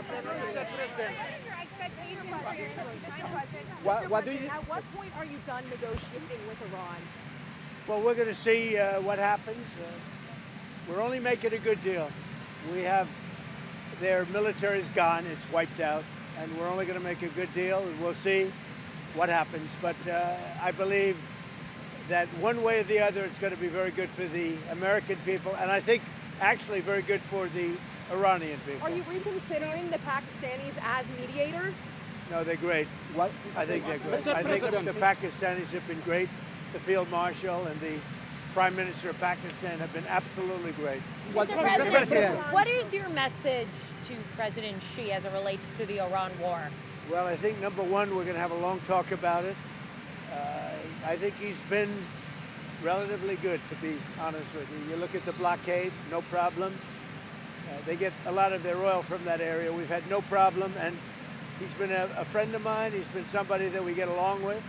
your expectations for your China president? What do you? At what point are you done negotiating with Iran? Well, we're going to see what happens. We're only making a good deal. We have their military is gone; it's wiped out, and we're only going to make a good deal, and we'll see what happens. But I believe that one way or the other, it's going to be very good for the American people, and I think actually very good for the Iranian people. Are you reconsidering the Pakistanis as mediators? No, they're great. What? I think they're great. Mr. I think President. the Pakistanis have been great. The Field Marshal and the Prime Minister of Pakistan have been absolutely great. What, Mr. President, what is your message to President Xi as it relates to the Iran war? Well, I think number one, we're going to have a long talk about it. I think he's been relatively good, to be honest with you. You look at the blockade, no problems. They get a lot of their oil from that area. We've had no problem, and he's been a friend of mine. He's been somebody that we get along with.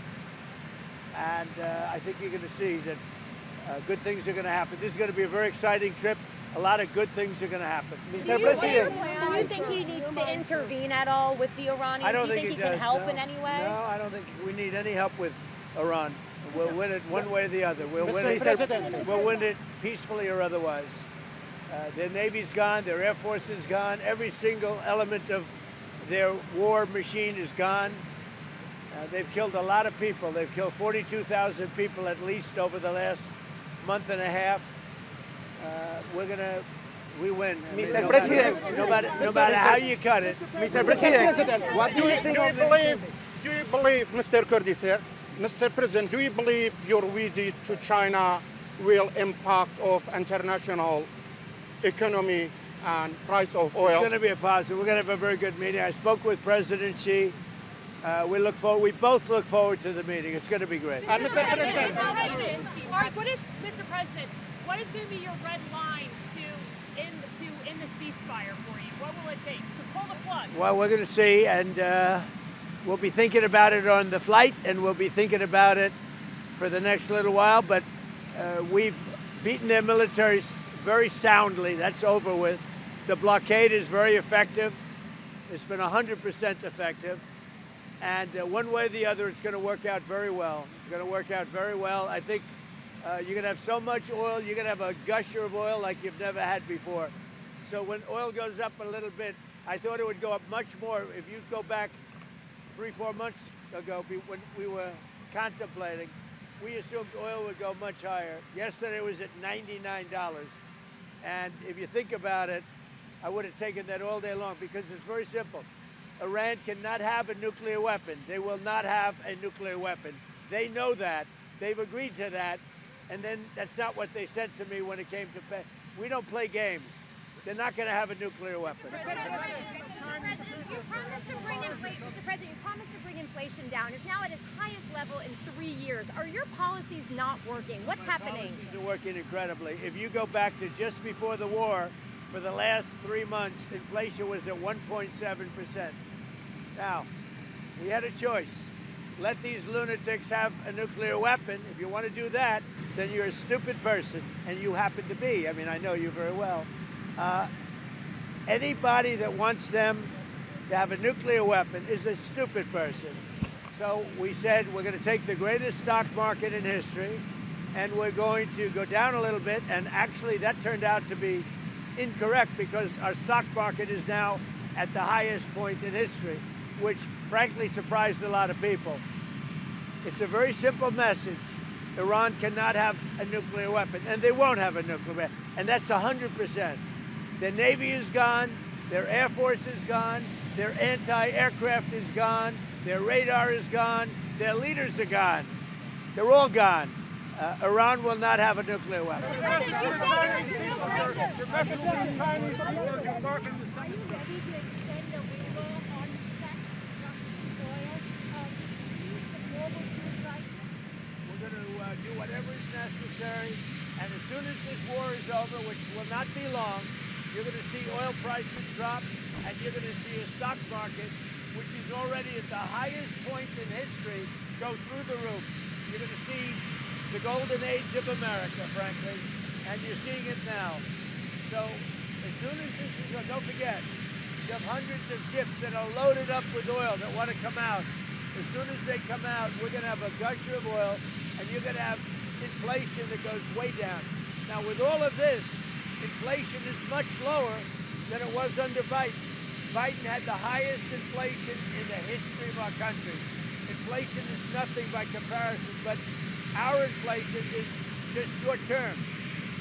And I think you're going to see that good things are going to happen. This is going to be a very exciting trip. A lot of good things are going to happen. Mr. President. Do you think he needs to intervene at all with the Iranians? I don't Do you think think he can does, help no. in any way? No, I don't think we need any help with Iran. We'll win it one way or the other. We'll win it. President. We'll win it peacefully or otherwise. Their Navy's gone. Their Air Force is gone. Every single element of their war machine is gone. They've killed a lot of people. They've killed 42,000 people at least over the last month and a half. We win. Mr. President. No matter how you cut it. Mr. President, what do you think? Do you believe, Mr. Kurdi, sir, Mr. President, do you believe your visit to China will impact of international economy and price of oil? It's going to be a positive. We're going to have a very good meeting. I spoke with President Xi. We both look forward to the meeting. It's going to be great. And Mr. President, All right, Mr. President, what is going to be your red line to end the ceasefire for you? What will it take to pull the plug? Well, we're going to see, and we'll be thinking about it on the flight, and we'll be thinking about it for the next little while. But we've beaten their military very soundly. That's over with. The blockade is very effective. It's been 100% effective. And one way or the other, it's going to work out very well. It's going to work out very well. I think you're going to have so much oil, you're going to have a gusher of oil like you've never had before. So when oil goes up a little bit, I thought it would go up much more. If you go back 3-4 months ago, when we were contemplating, we assumed oil would go much higher. Yesterday it was at $99. And if you think about it, I would have taken that all day long because it's very simple. Iran cannot have a nuclear weapon. They will not have a nuclear weapon. They know that. They've agreed to that. And then that's not what they said to me when it came to pay. We don't play games. They're not going to have a nuclear weapon. Mr. President, you promised to bring inflation down. It's now at its highest level in 3 years. Are your policies not working? What's happening? Policies are working incredibly. If you go back to just before the war, for the last 3 months, inflation was at 1.7%. Now, we had a choice. Let these lunatics have a nuclear weapon. If you want to do that, then you're a stupid person, and you happen to be. I mean, I know you very well. Anybody that wants them to have a nuclear weapon is a stupid person. So we said we're going to take the greatest stock market in history, and we're going to go down a little bit, and actually that turned out to be incorrect because our stock market is now at the highest point in history, which frankly surprised a lot of people. It's a very simple message. Iran cannot have a nuclear weapon, and they won't have a nuclear weapon, and that's 100%. Their Navy is gone, their Air Force is gone, their anti-aircraft is gone, their radar is gone, their leaders are gone. They're all gone. Iran will not have a nuclear weapon. Do whatever is necessary, and as soon as this war is over, which will not be long, you're going to see oil prices drop, and you're going to see a stock market, which is already at the highest point in history, go through the roof. You're going to see the golden age of America, frankly, and you're seeing it now. So as soon as this is over, don't forget, You have hundreds of ships that are loaded up with oil that want to come out. As soon as they come out, we're going to have a gusher of oil, and you're going to have inflation that goes way down. Now, with all of this, inflation is much lower than it was under Biden. Biden had the highest inflation in the history of our country. Inflation is nothing by comparison, but our inflation is just short term.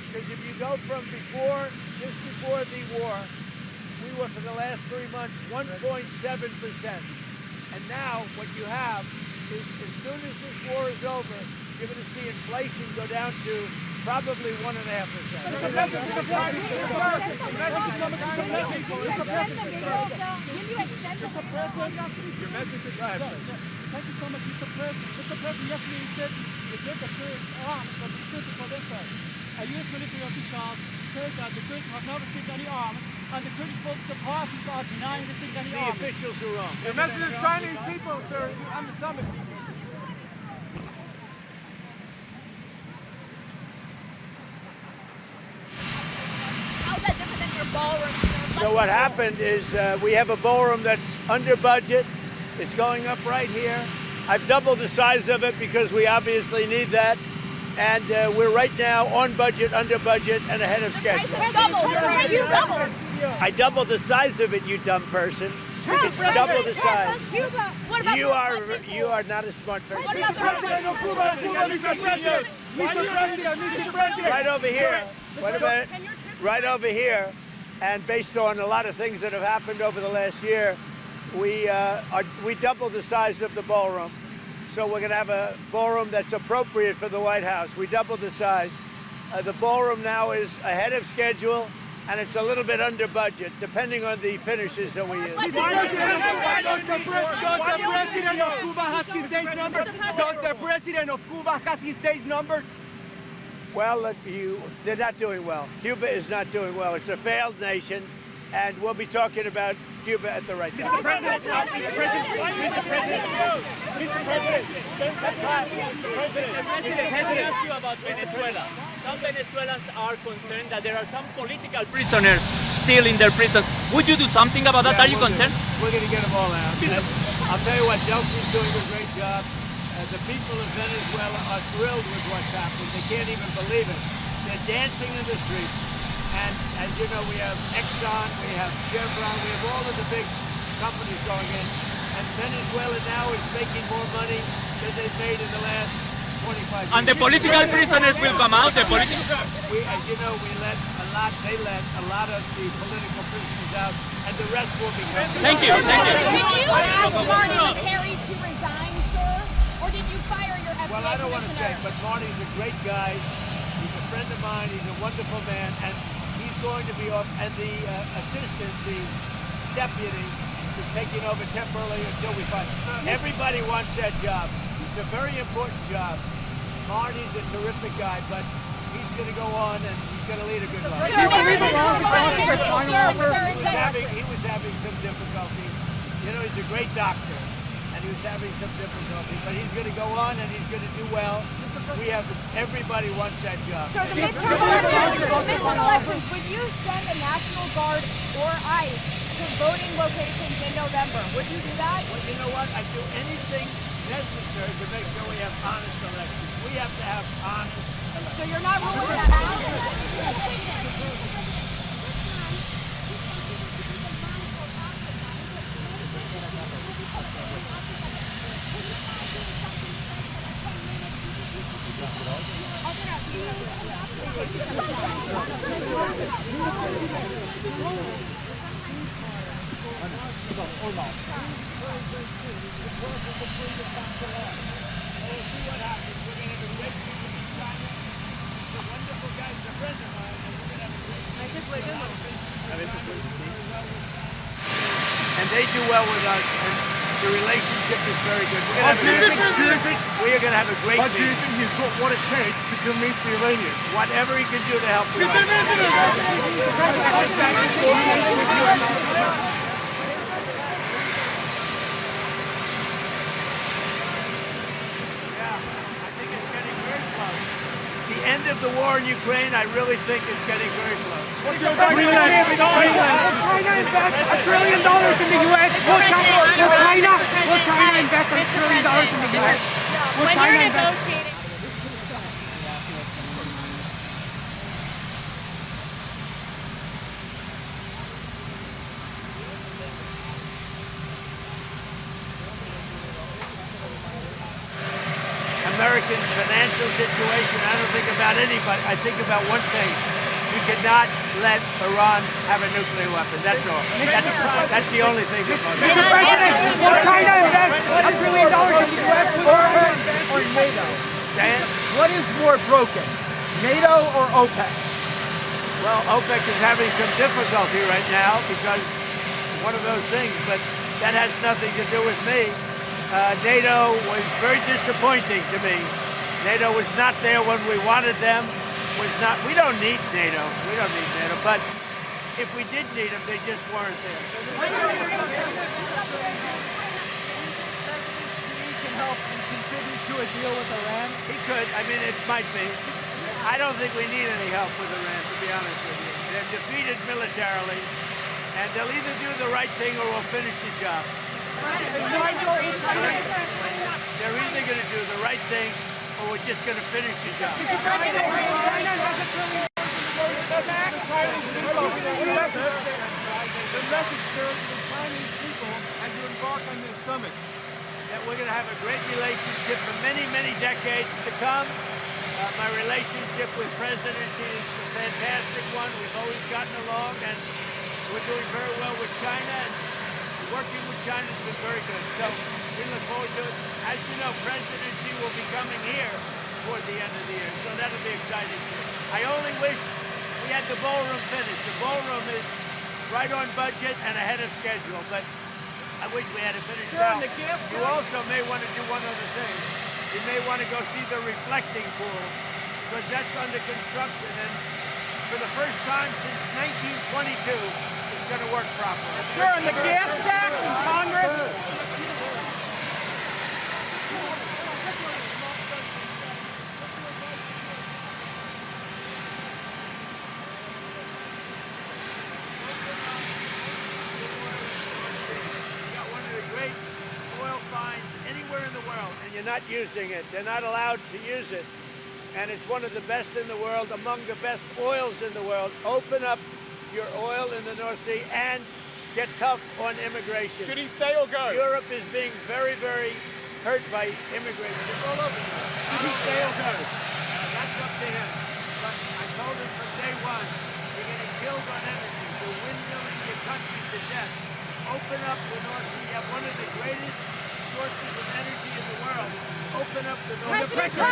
Because if you go from just before the war, we were for the last 3 months 1.7%. And now what you have is as soon as this war is over, you're going to see inflation go down to probably 1.5%. Your message is live. Thank you so much, Mr. President. Mr. President, yesterday you said you get the Kurds arms from the Kurdish for themselves. A U.S. military official said that the Kurds have not received any arms, and the Kurdish political parties are denying receiving any arms. The officials are wrong. Your message to Chinese people, sir, on the summit. How's that different than your ballroom? So what happened is we have a ballroom that's under budget. It's going up right here. I've doubled the size of it because we obviously need that. And we're right now on budget, under budget, and ahead of schedule. I doubled the size of it, you dumb person. Double the size. You are not a smart person. Right over here. Wait a minute. Right over here. And based on a lot of things that have happened over the last year, we doubled the size of the ballroom. So we're going to have a ballroom that's appropriate for the White House. We doubled the size. The ballroom now is ahead of schedule, and it's a little bit under budget, depending on the finishes that we use. Does the president of Cuba have his days numbered? Does the president of Cuba have his days numbered? Well, they're not doing well. Cuba is not doing well. It's a failed nation, and we'll be talking about Cuba at the right time. Mr. President, let me ask you about Venezuela. Some Venezuelans are concerned that there are some political prisoners still in their prison. Would you do something about that? Are you concerned? We're going to get them all out. And I'll tell you what, Delcy's doing a great job. The people of Venezuela are thrilled with what's happening. They can't even believe it. They're dancing in the streets. And as you know, we have Exxon, we have Chevron, we have all of the big companies going in. And Venezuela now is making more money than they've made in the last 25 years. And the political prisoners will come out? As you know, they let a lot of the political prisoners out, and the rest will be coming. Thank you. Did you ask Marty McCary to resign, sir? Or did you fire your FBI Well, I don't want to say, commissioner? but Marty's a great guy. He's a friend of mine. He's a wonderful man, and he's going to be off. And the assistant, the deputy, is taking over temporarily until we find. Everybody wants that job. It's a very important job. Marty's a terrific guy, but he's going to go on and he's going to lead a good life. He was having some difficulty. You know, he's a great doctor, and he was having some difficulty, but he's going to go on and he's going to do well. Everybody wants that job. So the midterm elections, would you send the National Guard or ICE to voting locations in November? Would you do that? Well, you know what? I'd do anything necessary to make sure we have honest elections. We have to have honest elections. So you're not ruling that out? And they do well with us, and the relationship is very good. We are going to have a great meeting. Do you think he's got what it takes to convince the Iranians? Whatever he can do to help the The end of the war in Ukraine, I really think is getting very close. Greenland. China invest $1 trillion in the U.S. Will China invest $1 trillion in the U.S.? When you're negotiating. American financial situation, I don't think about anybody. I think about one thing. You cannot let Iran have a nuclear weapon. That's all. That's the only thing that goes on. Mr. President, will China invest $1 trillion in the U.S. or NATO? What is more broken, NATO or OPEC? Well, OPEC is having some difficulty right now because one of those things, but that has nothing to do with me. NATO was very disappointing to me. NATO was not there when we wanted them. We don't need NATO. We don't need NATO. But if we did need them, they just weren't there. He can help and contribute to a deal with Iran? He could. I mean, it might be. I don't think we need any help with Iran, to be honest with you. They're defeated militarily, and they'll either do the right thing or we'll finish the job. They're either going to do the right thing or we're just going to finish the job. The message, sir, to the Chinese people as you embark on this summit, that we're going to have a great relationship for many, many decades to come. My relationship with President Xi is a fantastic one. We've always gotten along, and we're doing very well with China. And working with China has been very good. So we look forward to it. As you know, President Xi will be coming here toward the end of the year. So that'll be exciting too. I only wish we had the ballroom finished. The ballroom is right on budget and ahead of schedule, but I wish we had it finished now. You also may want to do one other thing. You may want to go see the reflecting pool, because that's under construction, and for the first time since 1922, it's going to work properly. sure, and the gas tax in Congress. And you're not using it. They're not allowed to use it. And it's one of the best in the world, among the best oils in the world. Open up your oil in the North Sea and get tough on immigration. Should he stay or go? Europe is being very, very hurt by immigration. It's all over the world. Should he stay or go? That's up to him. But I told him from day one, you're getting killed on energy. You're windmilling your country to death. Open up the North Sea. You have one of the greatest sources of energy in the world. Open up the North Sea. Should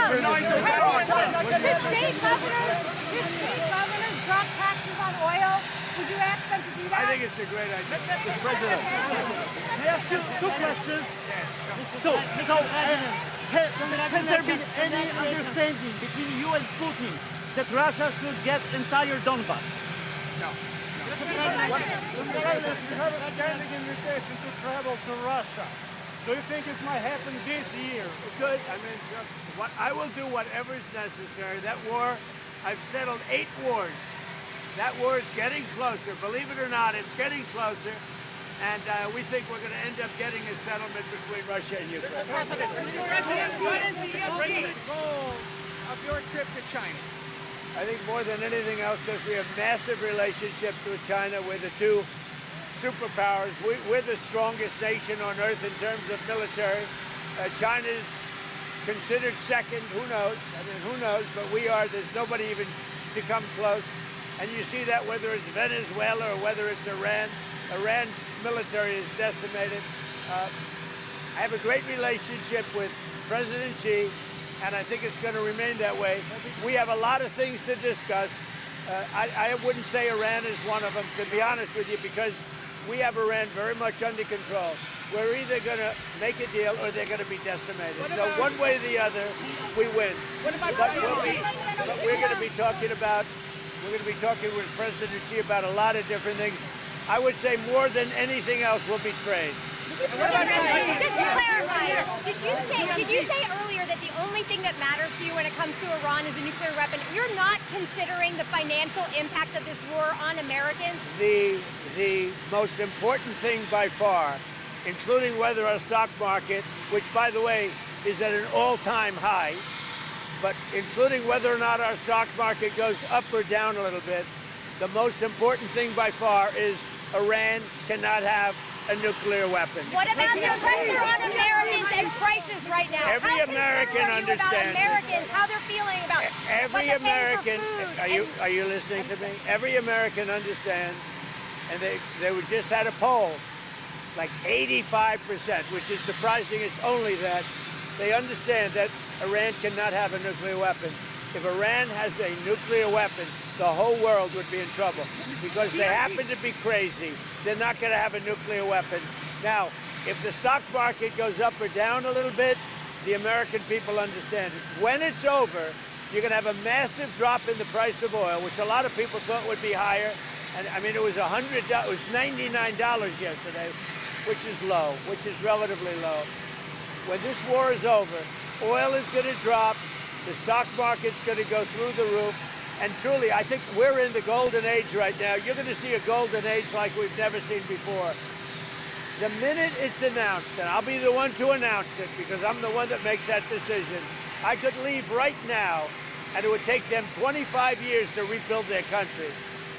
state governors drop taxes on oil? Would you ask them to do that? I think it's a great idea. Mr. President, Yes, two questions. Has there been any understanding between you and Putin that Russia should get entire Donbas? No. Mr. President, you have a standing invitation to travel to Russia. Do you think it might happen this year? It could. I mean, what I will do whatever is necessary. That war, I've settled 8 wars. That war is getting closer. Believe it or not, it's getting closer. And we think we're going to end up getting a settlement between Russia and Ukraine. President, what is the ultimate goal of your trip to China? I think more than anything else, is we have massive relationships with China. We're the 2 superpowers. We're the strongest nation on earth in terms of military. China's considered second. Who knows? I mean, who knows? But we are. There's nobody even to come close. And you see that whether it's Venezuela or whether it's Iran. Iran's military is decimated. I have a great relationship with President Xi, and I think it's going to remain that way. We have a lot of things to discuss. I wouldn't say Iran is one of them, to be honest with you, because we have Iran very much under control. We're either going to make a deal or they're going to be decimated. So one way or the other, we win. But we're going to be talking with President Xi about a lot of different things. I would say more than anything else will be trade. Just to clarify, did you say earlier that the only thing that matters to you when it comes to Iran is a nuclear weapon. You're not considering the financial impact of this war on Americans? The most important thing by far, including whether our stock market, which, by the way, is at an all-time high, but including whether or not our stock market goes up or down a little bit, the most important thing by far is Iran cannot have a nuclear weapon. What about the pressure on Americans and prices right now? Every American understands. Americans, how they're feeling about every what American. Food Are you listening to me? Every American understands, and they just had a poll, like 85%, which is surprising. It's only that they understand that Iran cannot have a nuclear weapon. If Iran has a nuclear weapon, the whole world would be in trouble because they happen to be crazy. They're not going to have a nuclear weapon. Now, if the stock market goes up or down a little bit, the American people understand it. When it's over, you're going to have a massive drop in the price of oil, which a lot of people thought would be higher. And I mean, it was $100. It was $99 yesterday, which is low, which is relatively low. When this war is over, oil is going to drop. The stock market's going to go through the roof. And truly, I think we're in the golden age right now. You're going to see a golden age like we've never seen before. The minute it's announced, and I'll be the one to announce it because I'm the one that makes that decision, I could leave right now, and it would take them 25 years to rebuild their country.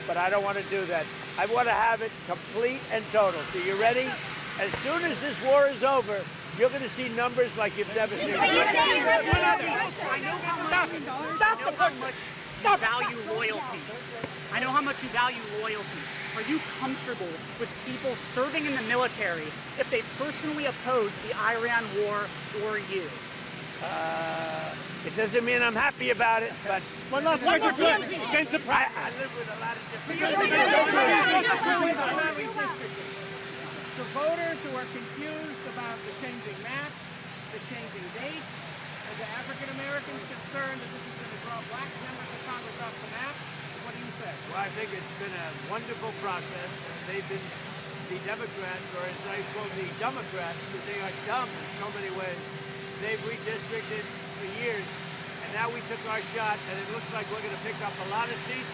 But I don't want to do that. I want to have it complete and total. So you ready? As soon as this war is over, you're going to see numbers like you've never seen. I know how much you value loyalty. I know how much you value loyalty. Are you comfortable with people serving in the military if they personally oppose the Iran war or you? It doesn't mean I'm happy about it, but One last question. I live with a lot of different To voters who are confused about the changing maps, the changing dates, and the African Americans concerned that this is going to draw black members of Congress off the map, what do you say? Well, I think it's been a wonderful process. They've been the Democrats, or as I call the Democrats, because they are dumb in so many ways. They've redistricted for years, and now we took our shot, and it looks like we're going to pick up a lot of seats,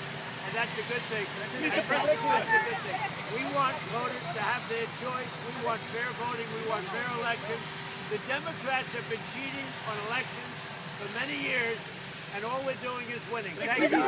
and that's a good thing. That's a good thing. We want voters to have their choice. We want fair voting. We want fair elections. The Democrats have been cheating on elections for many years, and all we're doing is winning. Thank you.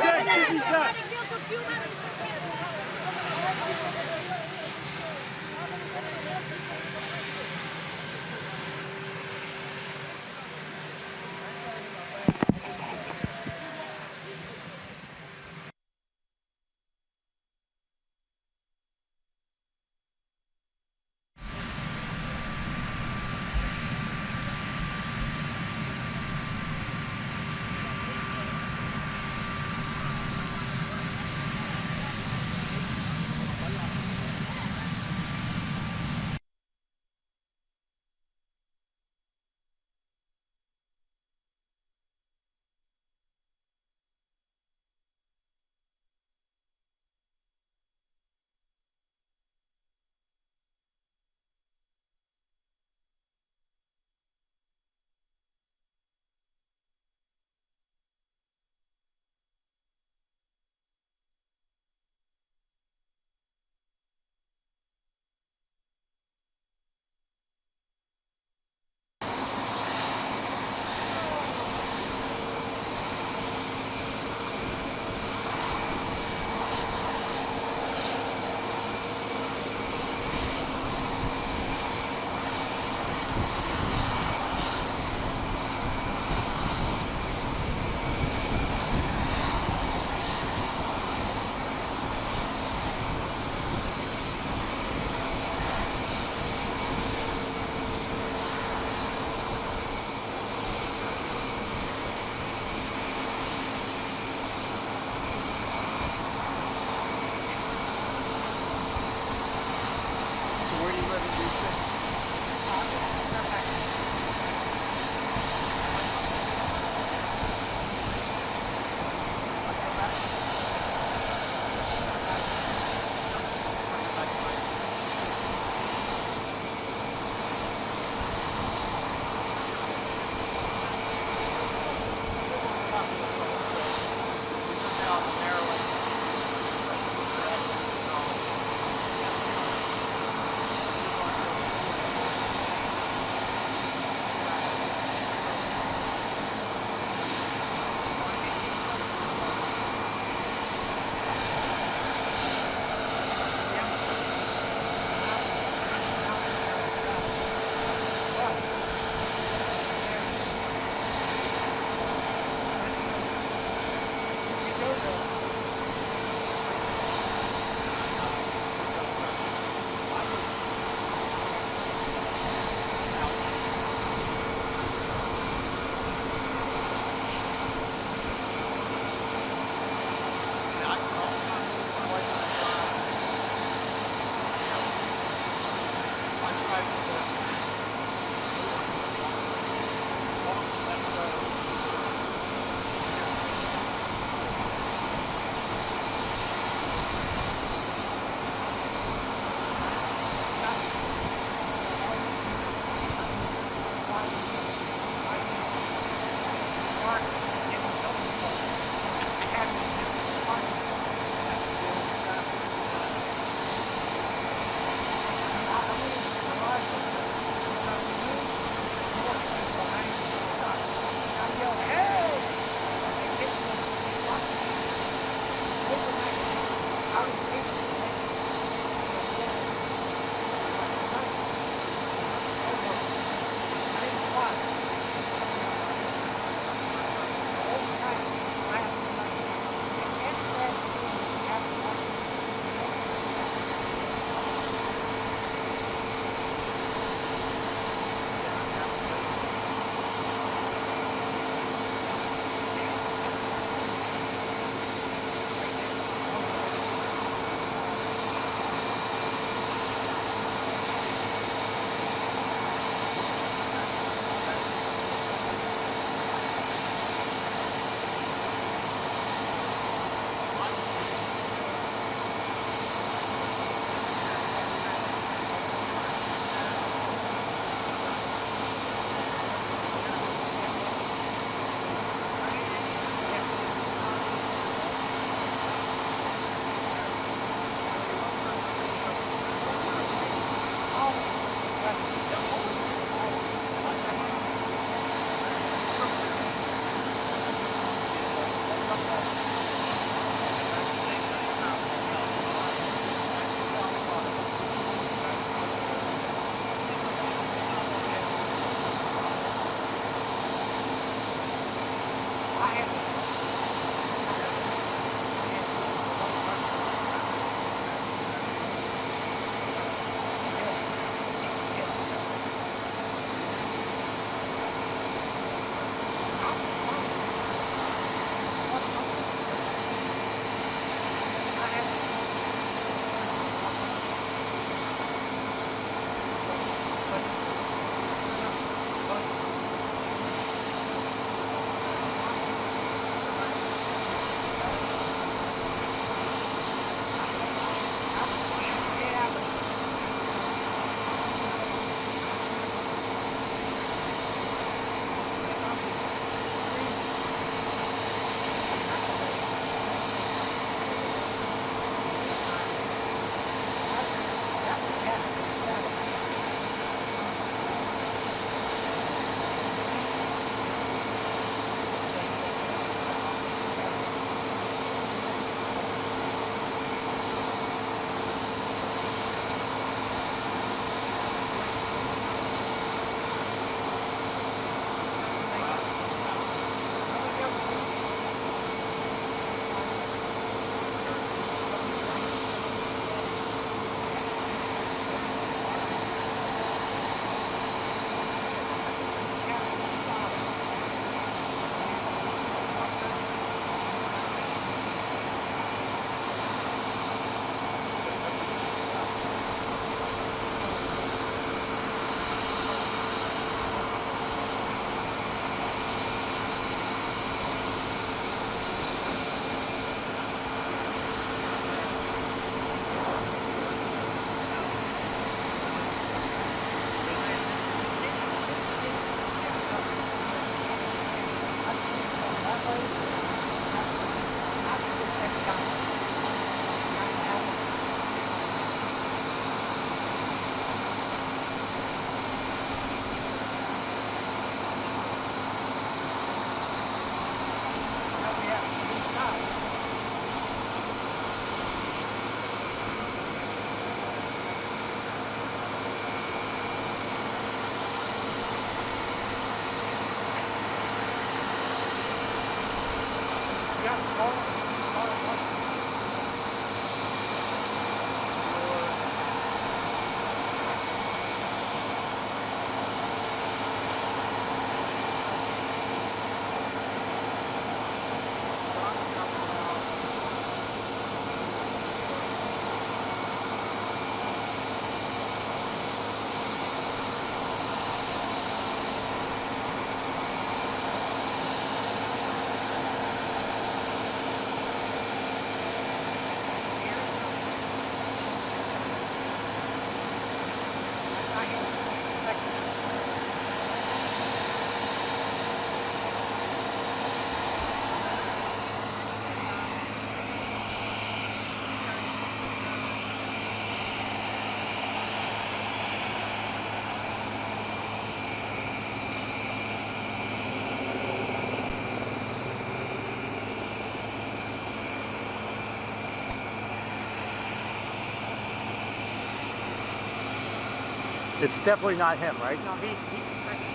It's definitely not him, right? No, he's the second.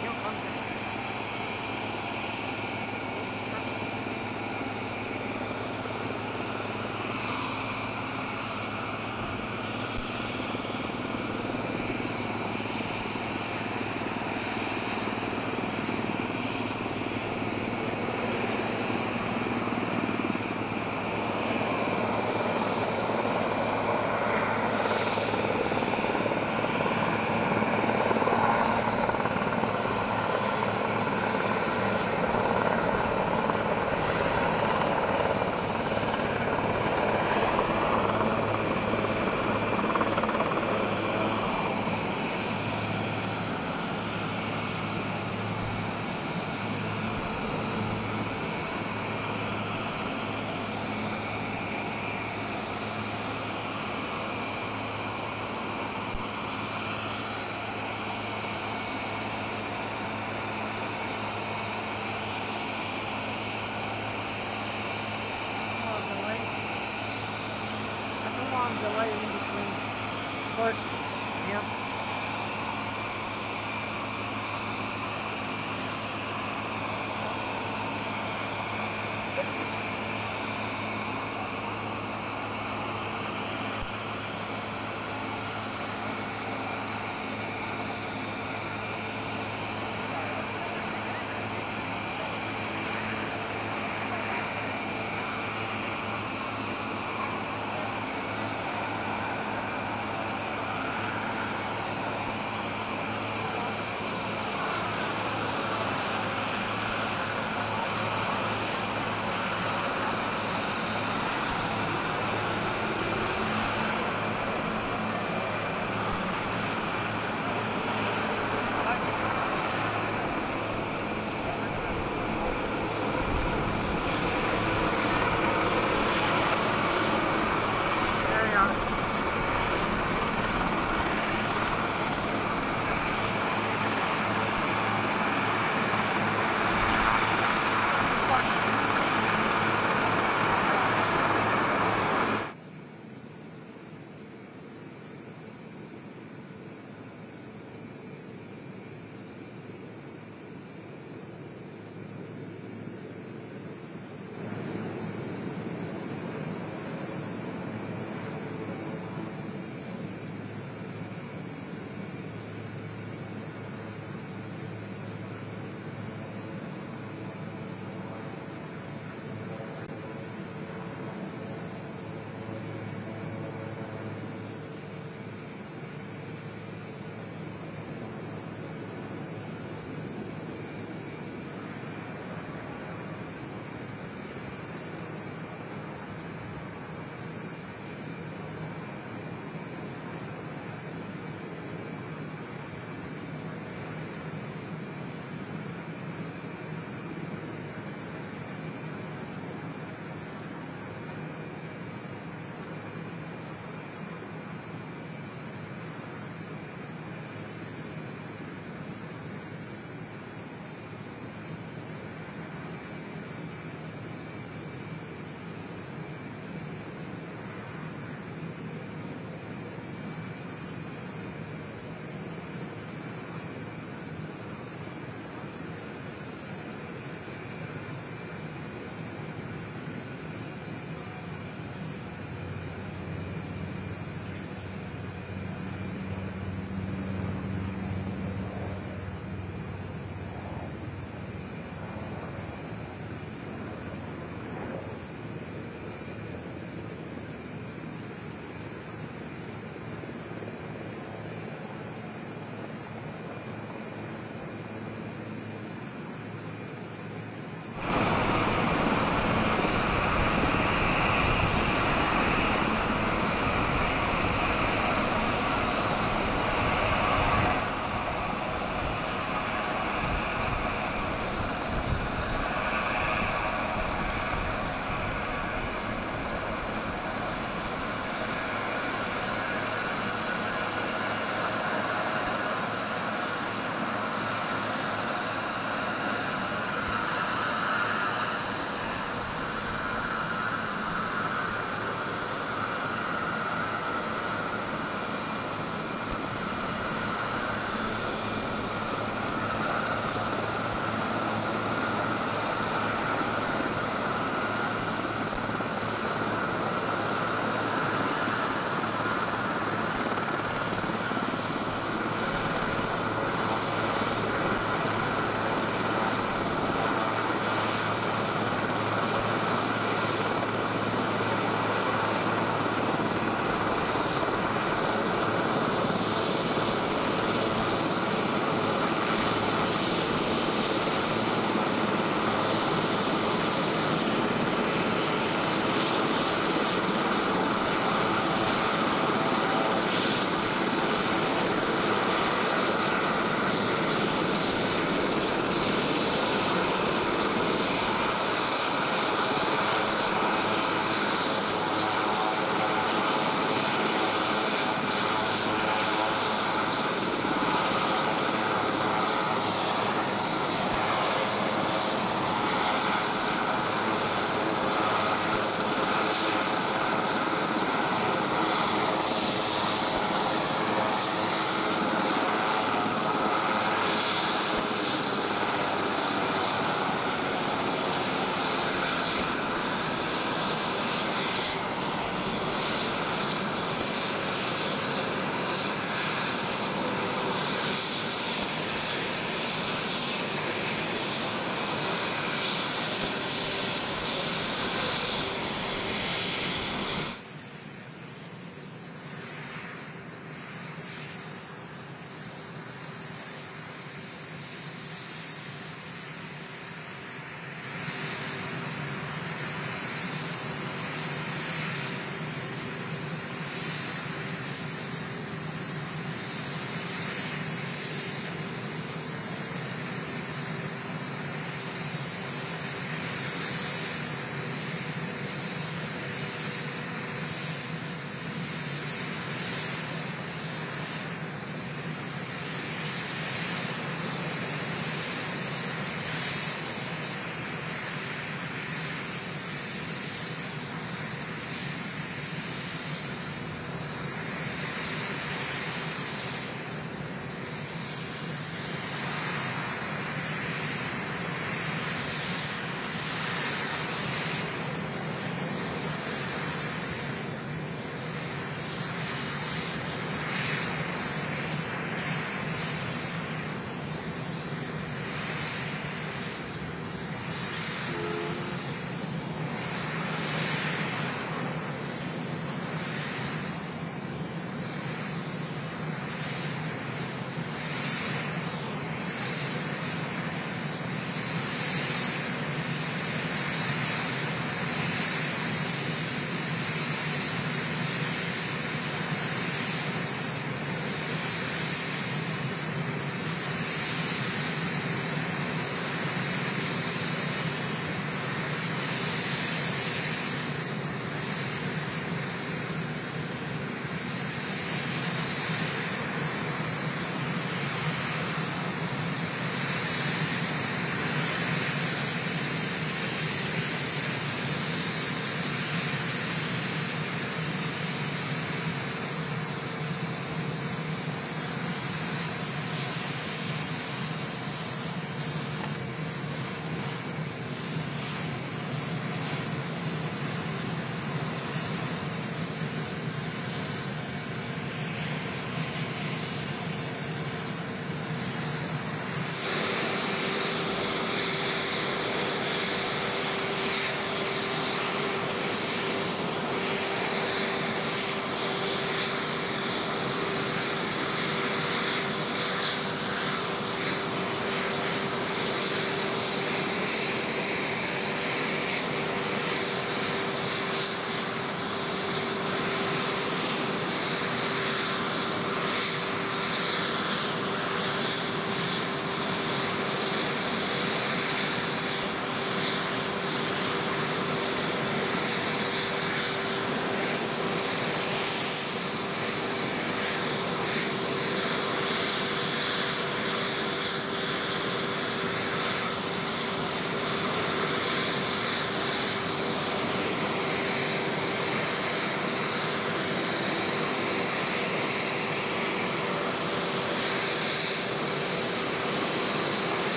He'll come next. He's the second. Delay in between first